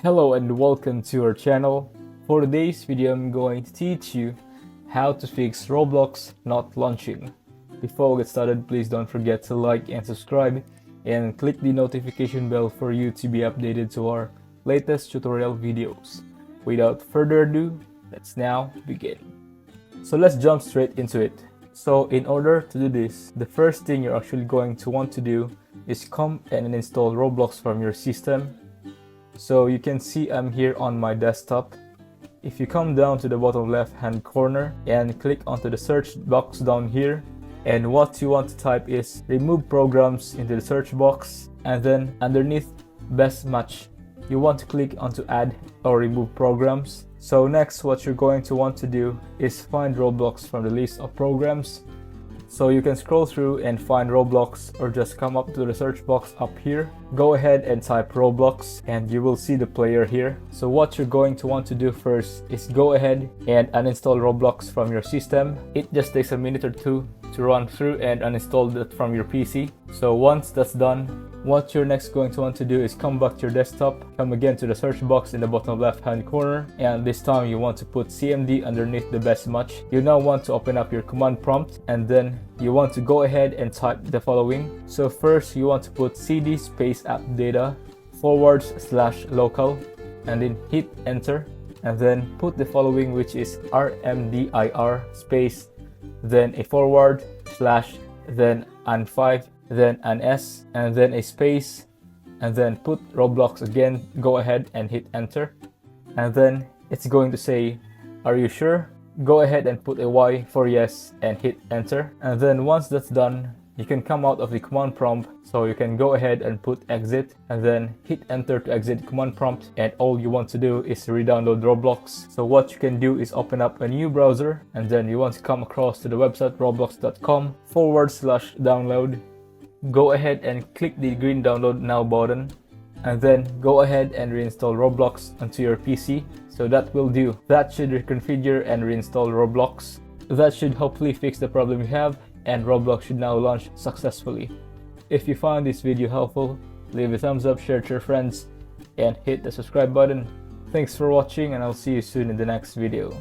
Hello and welcome to our channel. For today's video, I'm going to teach you how to fix Roblox not launching. Before we get started, please don't forget to like and subscribe and click the notification bell for you to be updated to our latest tutorial videos. Without further ado, let's now begin. So let's jump straight into it. So in order to do this, the first thing you're actually going to want to do is come and install Roblox from your system. So you can see I'm here on my desktop. If you come down to the bottom left hand corner and click onto the search box down here, and what you want to type is remove programs into the search box, and then underneath best match you want to click onto add or remove programs. So next, what you're going to want to do is find Roblox from the list of programs. So you can scroll through and find Roblox, or just come up to the search box up here. Go ahead and type Roblox and you will see the player here. So what you're going to want to do first is go ahead and uninstall Roblox from your system. It just takes a minute or two to run through and uninstall it from your PC. So once that's done, what you're next going to want to do is come back to your desktop, come again to the search box in the bottom left hand corner, and this time you want to put CMD underneath the best match. You now want to open up your command prompt, and then you want to go ahead and type the following. So first you want to put cd space app data / local, and then hit enter, and then put the following, which is rmdir space then a / then an5 then an s and then a space, and then put Roblox again. Go ahead and hit enter, and then it's going to say, are you sure? Go ahead and put a Y for yes and hit enter. And then once that's done, you can come out of the command prompt. So you can go ahead and put exit and then hit enter to exit the command prompt, and all you want to do is re-download Roblox. So what you can do is open up a new browser, and then you want to come across to the website roblox.com / download. Go ahead and click the green download now button, and then go ahead and reinstall Roblox onto your PC. So that will do. That should reconfigure and reinstall Roblox. That should hopefully fix the problem you have, and Roblox should now launch successfully. If you found this video helpful, leave a thumbs up, share it to your friends, and hit the subscribe button. Thanks for watching, and I'll see you soon in the next video.